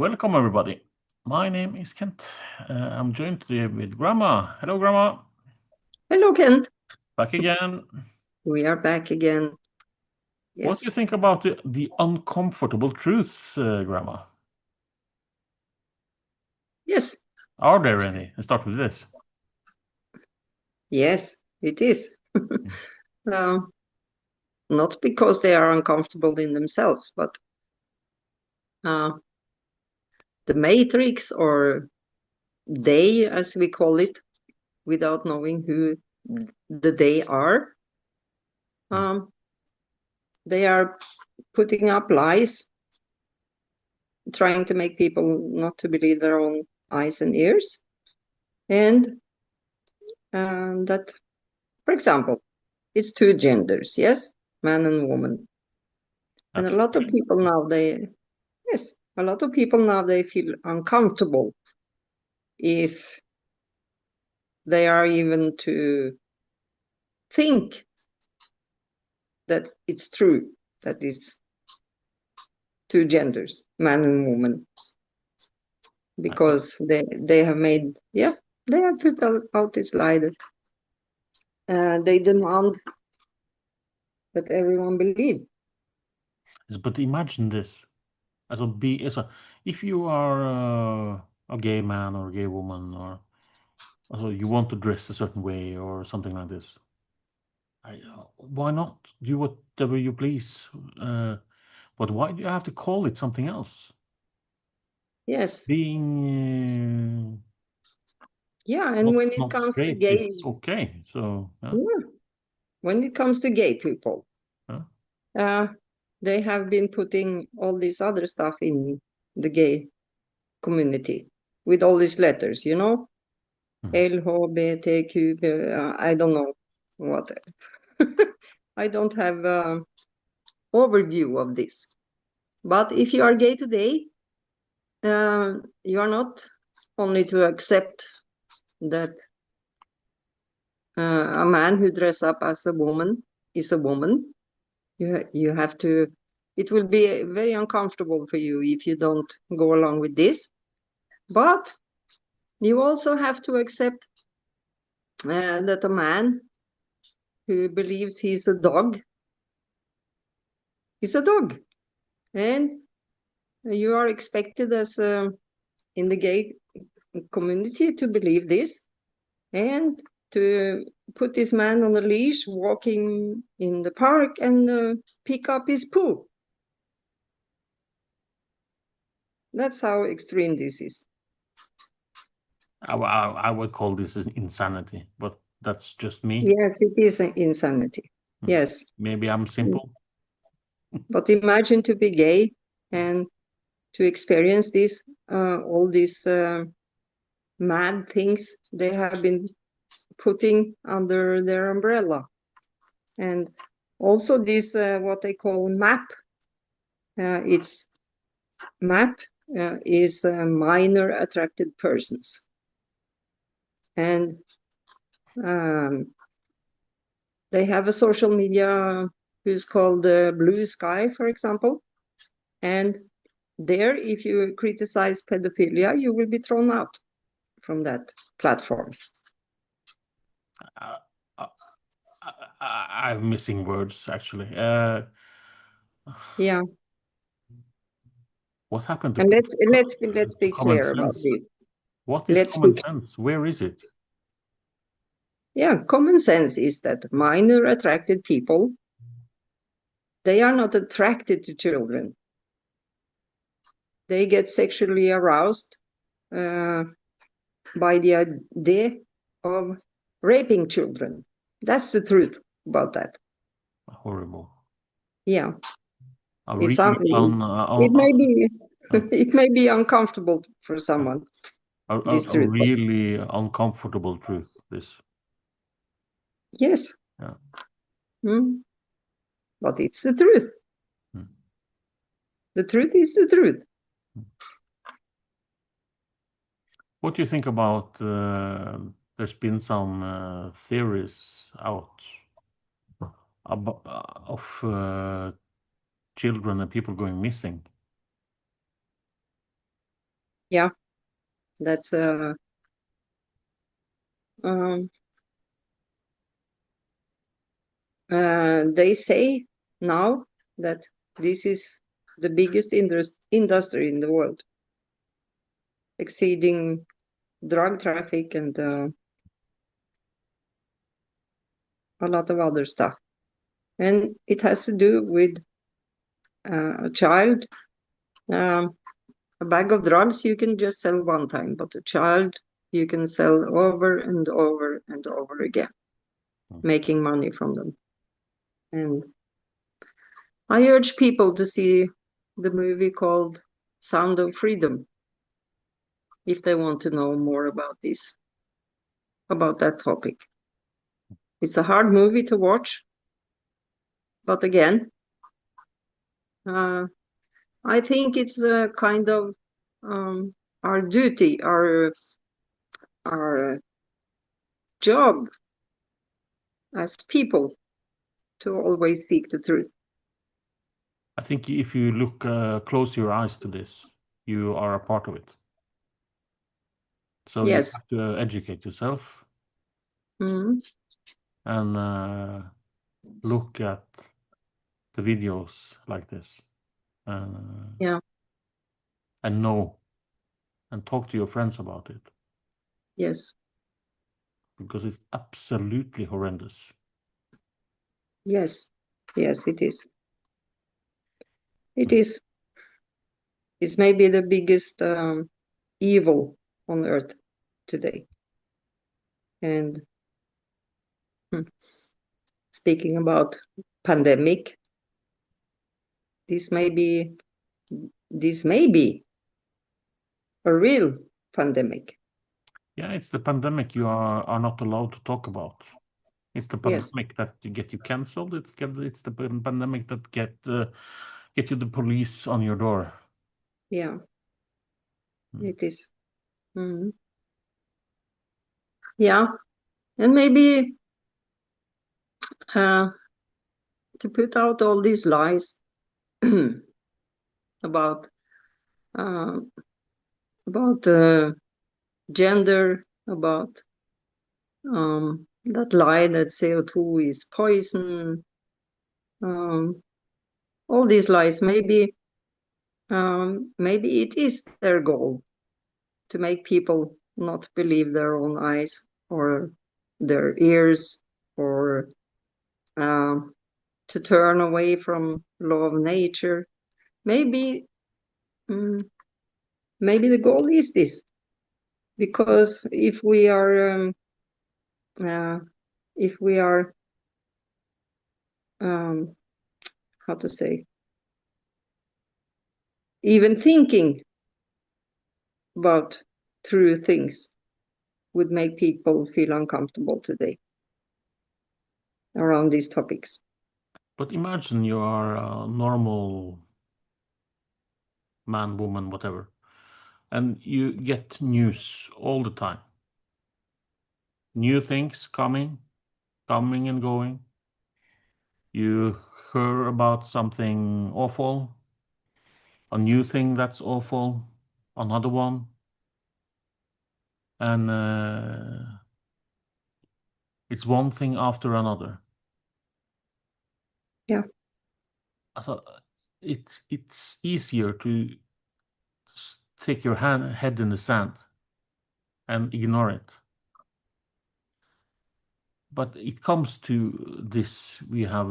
Welcome, everybody. My name is Kent. I'm joined today with Grandma. Hello, Grandma. Hello, Kent. Back again. We are back again. What do you Yes. think about the uncomfortable truths, Grandma? Yes. Are there any? Let's start with this. Yes, it is. Mm. Uh, Not because they are uncomfortable in themselves, but uh, the matrix, or they, as we call it, without knowing who the they are, Mm. um, they are putting up lies, trying to make people not to believe their own eyes and ears. And that, for example, it's two genders, yes, man and woman. And a lot of Absolutely. people now, yes, a lot of people now, they feel uncomfortable if they are even to think that it's true, that it's two genders, man and woman, Uh, because they have made, yeah, they have put out this lie that they demand that everyone believe. but imagine this. If you are a gay man or a gay woman, or you want to dress a certain way or something like this, why not do whatever you please? But why do you have to call it something else? Yes, Being yeah, and when it not comes to straight is gay, okay. So yeah, yeah, when it comes to gay people, yeah. uh, they have been putting all this other stuff in the gay community with all these letters, Mhm. LHBTQ, I don't know what. I don't have overview of this. But if you are gay today, you are not only to accept that a man who dress up as a woman is a woman. You have to. It will be very uncomfortable for you if you don't go along with this. But you also have to accept that a man who believes he's a dog is a dog, and you are expected as in the gay community to believe this and to put this man on a leash walking in the park and pick up his poo. That's how extreme this is. I would call this as insanity, but that's just me. Yes, it is an insanity. Hmm. Yes. Maybe I'm simple. But imagine to be gay and to experience this, all these mad things they have been putting under their umbrella. And also this, what they call MAP. It's MAP is minor attracted persons. And um, they have a social media who's called Blue Sky, for example. And there, if you criticize pedophilia, you will be thrown out from that platform. Uh, uh, I'm missing words actually. Yeah, What happened and let's to be common clear about sense? this. What is Let's common be sense? Where is it? Yeah, common sense is that minor attracted people, they are not attracted to children. They get sexually aroused uh, by the idea of raping children. That's the truth about that. Horrible. Yeah, A it's really it may be uh, it may be uncomfortable for someone, this a truth, but really uncomfortable truth. This. yes, Yeah. but it's the truth. Mm. The truth is the truth. What do you think about? There's been some theories out of children and people going missing. Yeah, that's um, they say now that this is the biggest industry in the world, exceeding drug traffic and a lot of other stuff. And it has to do with a child. Um, a bag of drugs you can just sell one time, but a child you can sell over and over and over again, Mm. making money from them. And I urge people to see the movie called Sound of Freedom if they want to know more about this, about that topic. It's a hard movie to watch, but again, uh, I think it's a kind of our duty, our job as people to always seek the truth. I think if you look close your eyes to this, you are a part of it. So you Yes. have to educate yourself Mhm. and look at the videos like this Yeah. and know and talk to your friends about it Yes. because it's absolutely horrendous. Yes. Yes. It is. It Mm. is. It's maybe the biggest evil on earth today. And hmm, speaking about pandemic, this may be this may be a real pandemic. Yeah, it's the pandemic you are not allowed to talk about. It's the Yes. pandemic that you get you cancelled. It's the pandemic that get you the police on your door. Yeah. Mm. It is. Mhm. Yeah. And maybe uh, to put out all these lies about uh, about gender, about that lie that CO2 is poison, um, all these lies. Maybe it is their goal to make people not believe their own eyes or their ears, or um, to turn away from law of nature. Maybe, mm, maybe the goal is this, because uh, if we are, um, how to say, even thinking about true things would make people feel uncomfortable today around these topics. But imagine you are a normal man, woman, whatever, and you get news all the time. New things coming and going. You hear about something awful, a new thing that's awful, another one, and it's one thing after another. Yeah. So it's easier to stick your head in the sand and ignore it. But it comes to this, we have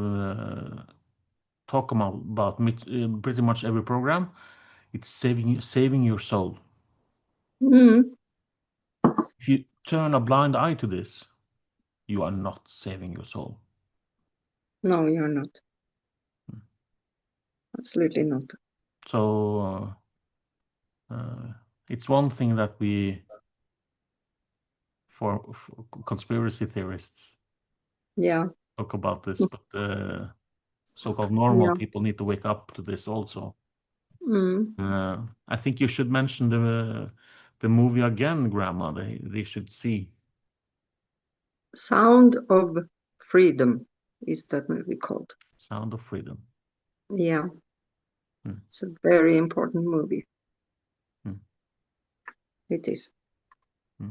talk about pretty much every program. It's saving your soul. Mm, If you turn a blind eye to this, you are not saving your soul. no, you're not. Absolutely not. So it's one thing that we, for conspiracy theorists, Yeah. talk about this, but so-called normal Yeah. people need to wake up to this also. Mm. I think you should mention the movie again, Grandma. They should see Sound of Freedom is that movie called. Sound of Freedom. Yeah. Hmm, It's a very important movie. hmm. It is. Hmm.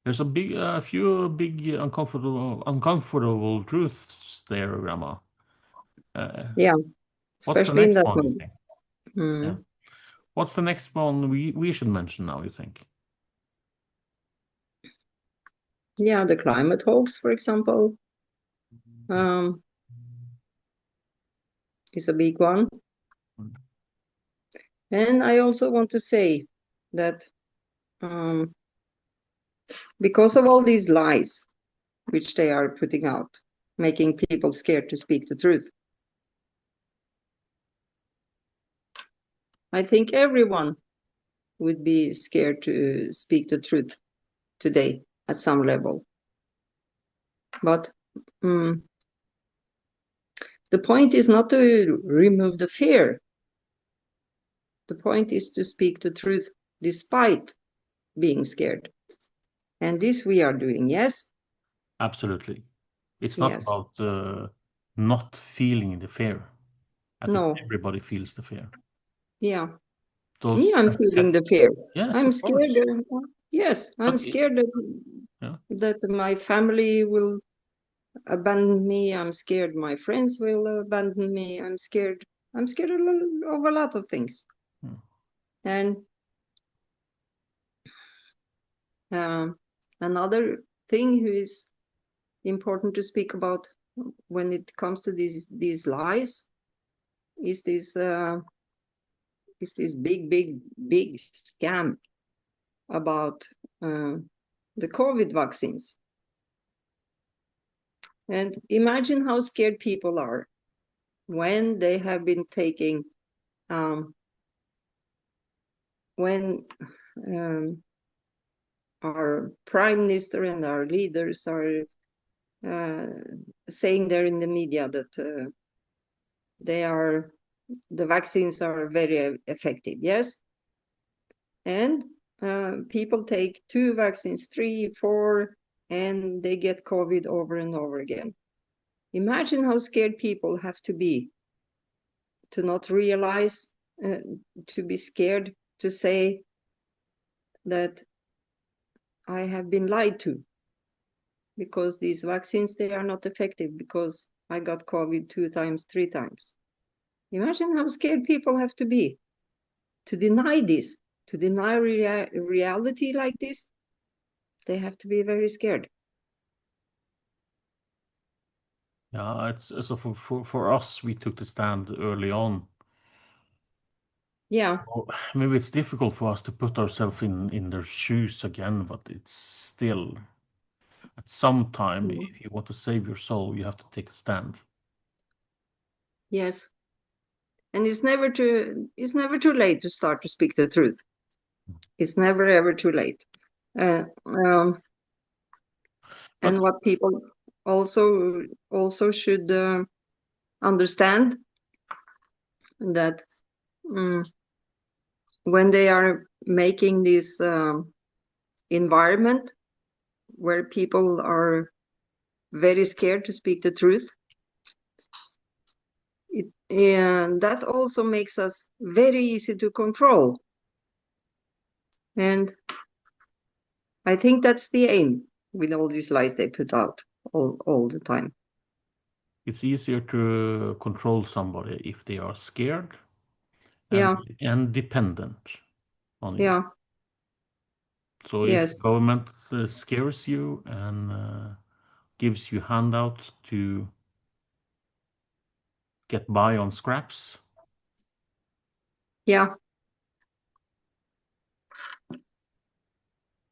There's a few big uncomfortable truths there, Grandma. Uh, Yeah, what's the especially in next that one, you mode. think? Yeah. Mm. What's the next one we should mention now, you think? Yeah, the climate hoax, for example, um, is a big one. And I also want to say that um, because of all these lies which they are putting out, making people scared to speak the truth, I think everyone would be scared to speak the truth today at some level. But mm, the point is not to remove the fear. The point is to speak the truth despite being scared. And this we are doing, yes? Absolutely. It's not Yes. about not feeling the fear. I think No. everybody feels the fear. Yeah. Those Me, I'm that feeling kept, the fear. yes, I'm of scared. course. Yes, I'm But scared yeah, that my family will abandon me. I'm scared my friends will abandon me. I'm scared. I'm scared of a lot of things. hmm, And um, another thing who is important to speak about when it comes to these lies is this big scam about uh, the COVID vaccines. And imagine how scared people are when they have been taking, um, when um, our prime minister and our leaders are uh, saying there in the media that they are the vaccines are very effective. Yes, and people take two vaccines, three, four, and they get COVID over and over again. Imagine how scared people have to be to not realize, uh, to be scared to say that I have been lied to because these vaccines, they are not effective because I got COVID two times, three times. Imagine how scared people have to be to deny this, to deny reality like this. They have to be very scared. yeah. It's so for us, we took the stand early on. Yeah. Oh, maybe it's difficult for us to put ourselves in their shoes again, but it's still at some time, Mm. if you want to save your soul, you have to take a stand. Yes. And it's never too late to start to speak the truth. It's never ever too late. Uh, um, But and what people also should understand that mm, when they are making this environment where people are very scared to speak the truth, and that also makes us very easy to control. And I think that's the aim with all these lies they put out all the time. it's easier to control somebody if they are scared and Yeah, and dependent on you. yeah, So if the yes, government scares you and gives you handout to get by on scraps, yeah.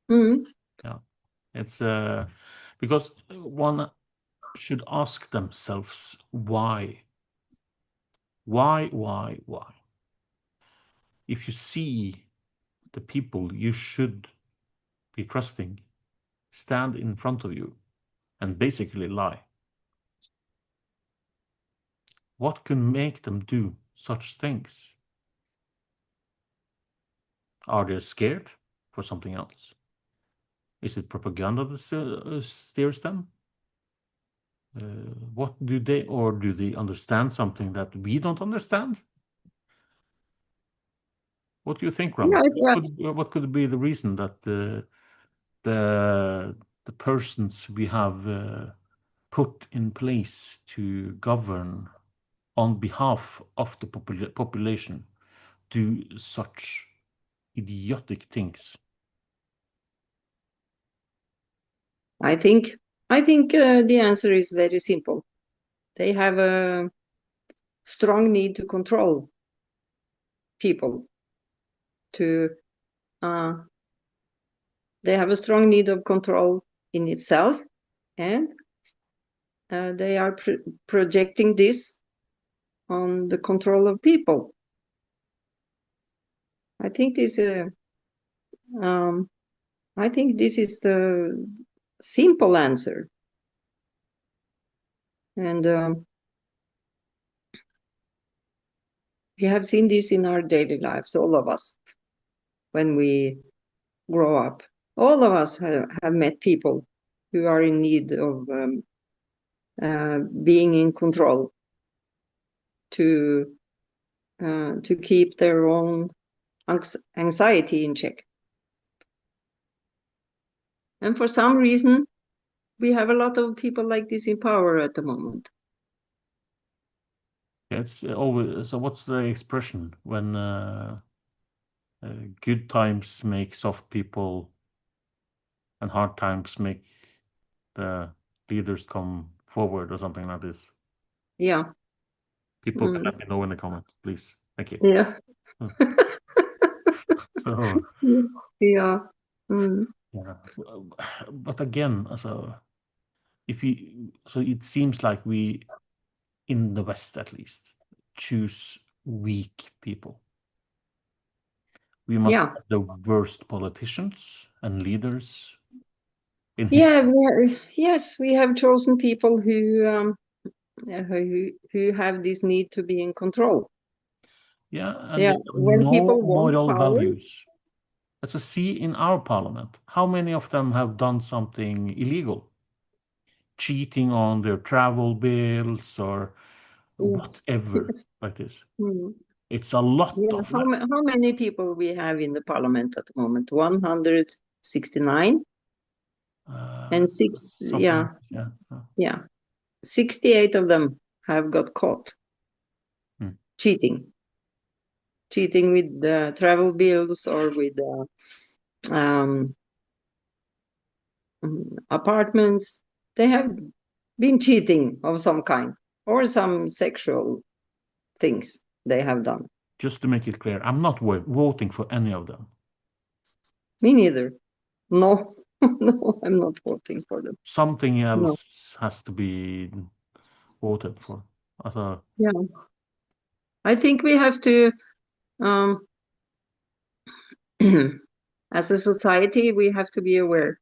Mm, yeah, it's because one should ask themselves why, why. If you see the people you should be trusting stand in front of you and basically lie, what can make them do such things? Are they scared for something else? Is it propaganda that steers them? What do they, or do they understand something that we don't understand? What do you think, Yeah, Rama? yeah. What could be the reason that the the persons we have put in place to govern on behalf of the population do such idiotic things? I think I think the answer is very simple. They have a strong need to control people. To uh, they have a strong need of control in itself, and they are projecting this on the control of people. I think this. Um, I think this is the simple answer, and we have seen this in our daily lives, all of us, when we grow up. All of us have met people who are in need of being in control to to keep their own anxiety in check. And for some reason, we have a lot of people like this in power at the moment. Yeah, it's always so. What's the expression when good times make soft people and hard times make the leaders come forward or something like this? Yeah. People can Mm. let me know in the comments, please. Thank you. Yeah. Hmm. So Yeah. Mm. yeah, but again, so if we, so it seems like we in the West at least choose weak people. We must Yeah. have the worst politicians and leaders in Yeah. history. Yes, we have chosen people who have this need to be in control. Yeah, and Yeah. they have When no people want moral power, values. Let's just see in our parliament, how many of them have done something illegal? Cheating on their travel bills or whatever yes. like this. Mm. It's a lot Yeah. of them. How many people we have in the parliament at the moment? 169 Uh, and six. something Yeah. like this, yeah. Yeah. 68 of them have got caught Hmm. cheating, cheating with the travel bills or with um, apartments. They have been cheating of some kind or some sexual things they have done. Just to make it clear, I'm not voting for any of them. Me neither. No, no, I'm not voting for them. Something No. else has to be voted for. Also, Yeah. I think we have to, um, as a society, we have to be aware.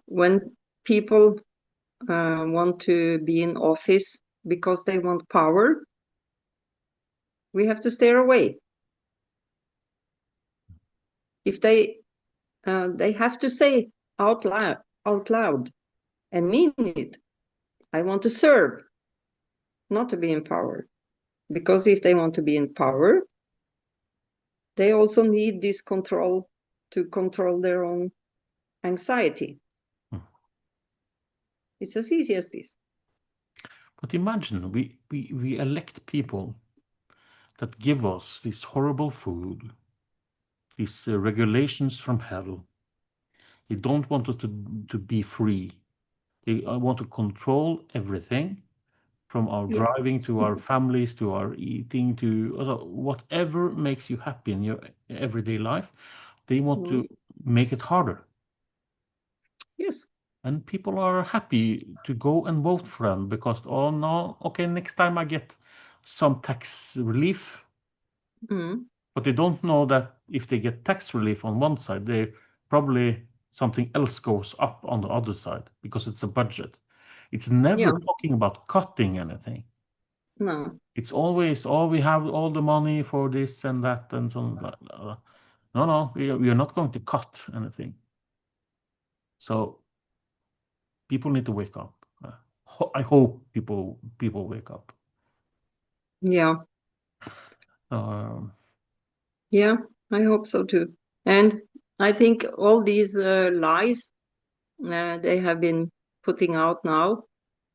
When people want to be in office because they want power, we have to steer away. If they have to say out loud and mean it. I want to serve, not to be in power. Because if they want to be in power, they also need this control to control their own anxiety. hmm. It's as easy as this. But imagine we elect people that give us this horrible food, these regulations from hell. They don't want us to be free. They want to control everything from our Yeah. driving to our families to our eating to whatever makes you happy in your everyday life. They want Mm. to make it harder. Yes. And people are happy to go and vote for them because, oh no, okay, next time I get some tax relief. Mm. But they don't know that if they get tax relief on one side, they probably something else goes up on the other side because it's a budget. It's never Yeah. talking about cutting anything. No. It's always, oh, we have all the money for this and that and so on. No, no, we are not going to cut anything. So people need to wake up. I hope people wake up. Yeah. Um, Yeah, I hope so too. And I think all these lies they have been putting out now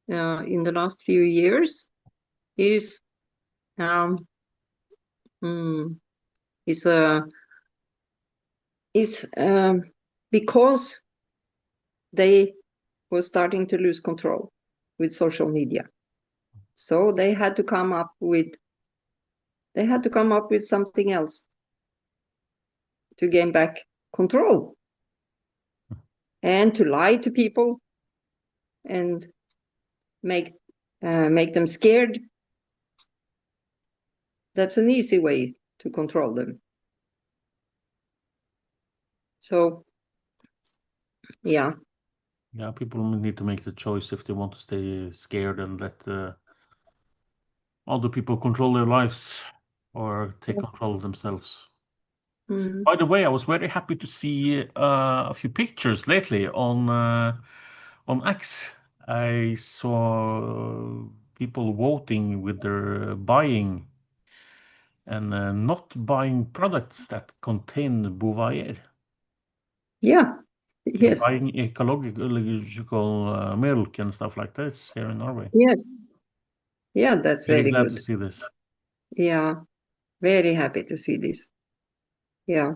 in the last few years is um, mm, is is because they were starting to lose control with social media. So they had to come up with something else to gain back control and to lie to people and make make them scared. That's an easy way to control them. So yeah, Yeah, people need to make the choice if they want to stay scared and let other people control their lives or take control of themselves. mm, By the way, I was very happy to see a few pictures lately on X. I saw people voting with their buying and not buying products that contain bouvier. yeah, They're yes, buying ecological milk and stuff like this here in Norway. yes, yeah. That's Really very glad to good. see this. Yeah, very happy to see this. Yeah,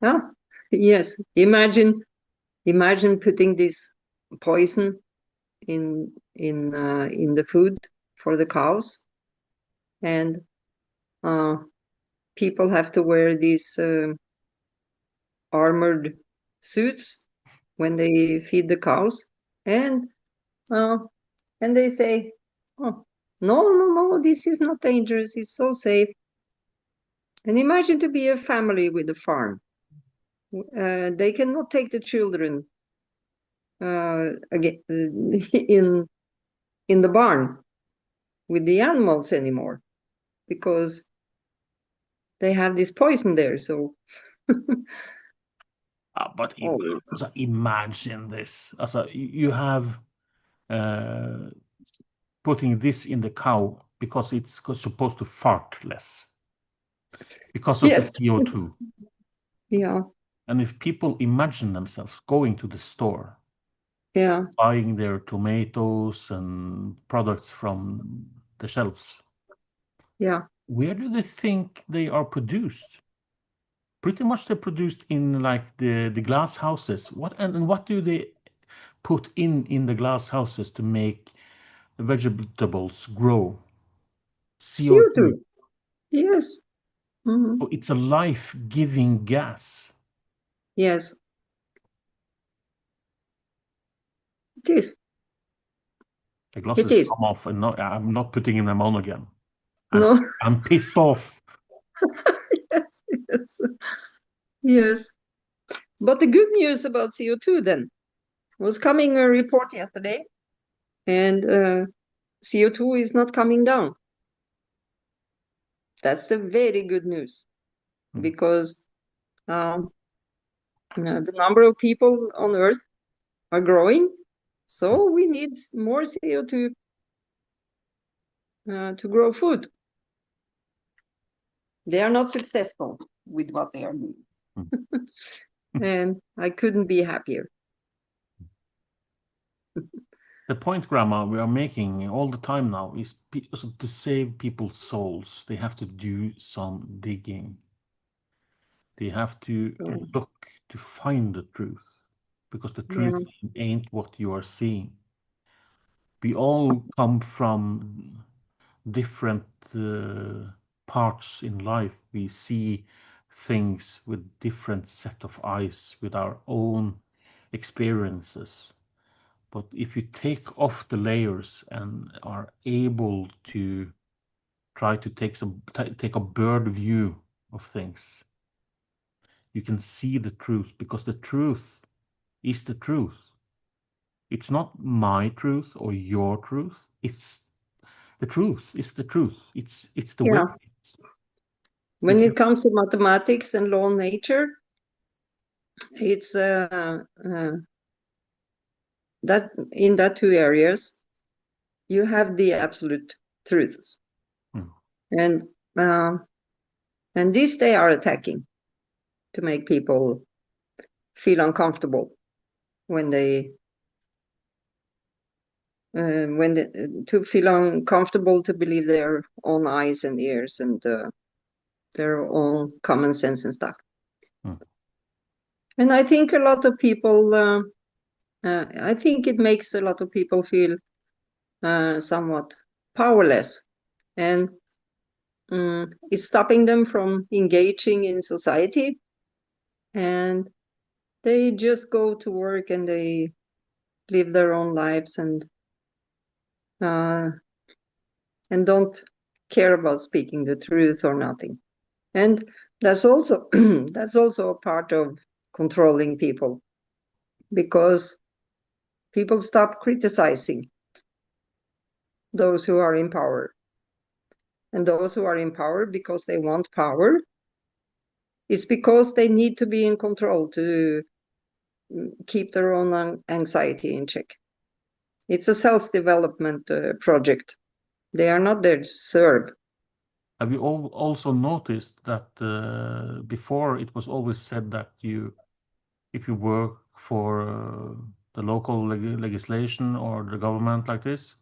yeah, yes. Imagine putting this poison in the food for the cows, and uh, people have to wear these armored suits when they feed the cows, and uh, and they say, "Oh, no, no, no, this is not dangerous. It's so safe." And imagine to be a family with a farm. They cannot take the children again in the barn with the animals anymore because they have this poison there. So, But oh, also imagine this. Also, you have uh, putting this in the cow because it's supposed to fart less because of the yes, CO2. yeah, And if people imagine themselves going to the store, yeah, buying their tomatoes and products from the shelves, yeah. where do they think they are produced? Pretty much they're produced in like the glass houses. And what do they put in the glass houses to make the vegetables grow? CO2. CO2. Yes, mhm, So it's a life-giving gas. yes, it is. The It glasses is. come off, and I'm not putting them on again. I'm No, I'm pissed off. yes, yes, yes. But the good news about CO2 then was coming a report yesterday, and CO2 is not coming down. That's the very good news Mm, because the number of people on Earth are growing, mm, so we need more CO2 to grow food. They are not successful with what they are doing, mm. and I couldn't be happier. The point, Grandma, we are making all the time now is so to save people's souls, they have to do some digging. They have to So, look to find the truth because the yeah, truth ain't what you are seeing. We all come from different parts in life. We see things with different set of eyes, with our own experiences. But if you take off the layers and are able to try to take a bird view of things, you can see the truth because the truth is the truth. It's not my truth or your truth. It's the truth. It's the truth. It's the way. yeah. When If you it comes to mathematics and law of nature, it's that in that two areas you have the absolute truths, Hmm. and uh, And this they are attacking to make people feel uncomfortable when to feel uncomfortable to believe their own eyes and ears and their own common sense and stuff. Mm. And I think a lot of people, I think it makes a lot of people feel somewhat powerless, and it's stopping them from engaging in society, and they just go to work and they live their own lives uh, and don't care about speaking the truth or nothing. And that's also that's also a part of controlling people, because people stop criticizing those who are in power, and those who are in power because they want power, it's because they need to be in control to keep their own anxiety in check. It's a self-development project. They are not there to serve. Have you also noticed that before it was always said that if you work for the local legislation or the government like this,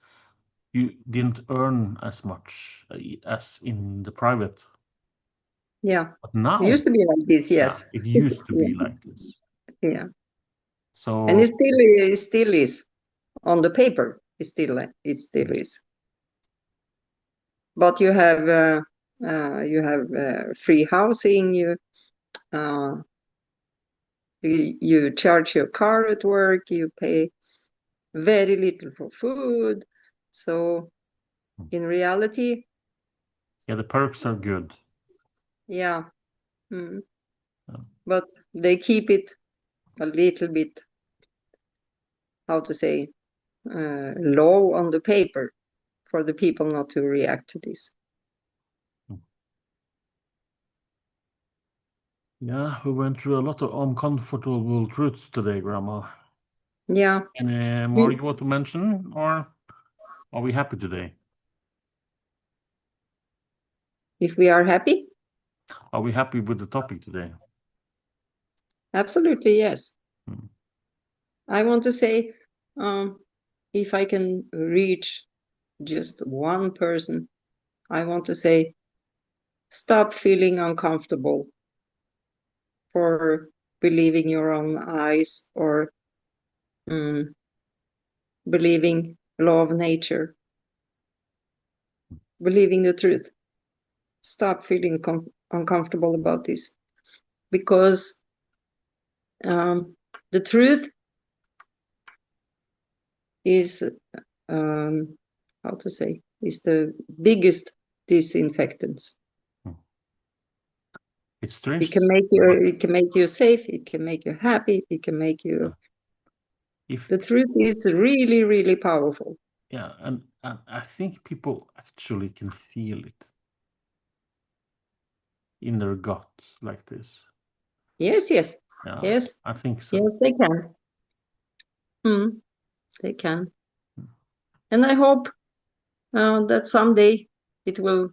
you didn't earn as much as in the private. Yeah, But it used now, to be like this. yeah, Yes. it used to be Yeah, like this. yeah, and So it still is on the paper. It still is. But you have free housing. Uh, you charge your car at work. You pay very little for food. So in reality, yeah, the perks are good. yeah, mm, Yeah. but they keep it a little bit, how to say, low on the paper for the people not to react to this. Yeah, we went through a lot of uncomfortable truths today, Grandma. Yeah. Any more Do- you want to mention, or are we happy today? If we are happy, Are we happy with the topic today? absolutely yes. Hmm. I want to say, if I can reach just one person, I want to say, stop feeling uncomfortable for believing your own eyes or um, believing law of nature, believing the truth. Stop feeling uncomfortable about this, because um, the truth is, um, how to say, is the biggest disinfectants. Hmm. It's strange to say, but It can make you safe. It can make you happy. It can make you. if The truth is really, really powerful. yeah, and I think people actually can feel it in their gut like this. Yes, yes, Yeah, yes, I think so. yes. They can. Mm, they can. Hmm. And I hope that someday it will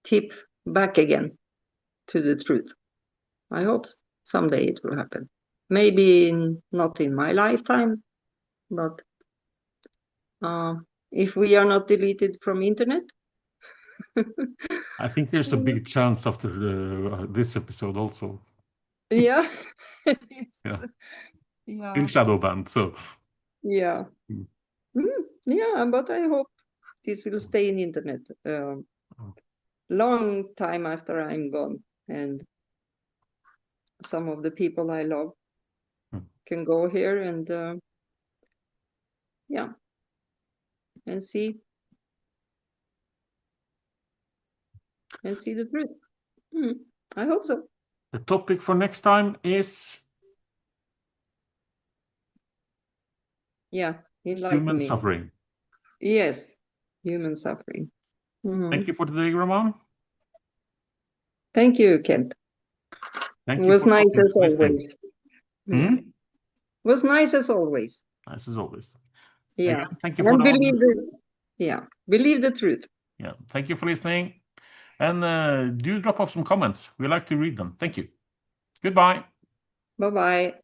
tip back again to the truth. I hope someday it will happen. Maybe not in my lifetime, but uh, if we are not deleted from internet. I think there's a big chance after this episode also. Yeah. Yes. Yeah, still Yeah. shadow banned. So Yeah. hmm. Yeah, but I hope this will stay in internet long time after I'm gone, and some of the people I love Hmm. can go here and yeah, and see the truth. Mm, I hope so. The topic for next time is Yeah, enlighten human me. suffering. Yes, human suffering. Thank Mhm. you for today, Ramon. Thank you, Kent. It Thank you was for nice as audience listening. always. Yeah, Hmm? it was nice as always. Nice as always. Yeah, Again, thank you for and the audience. believe the truth. Yeah, thank you for listening. And do drop off some comments. We like to read them. Thank you. Goodbye. Bye bye.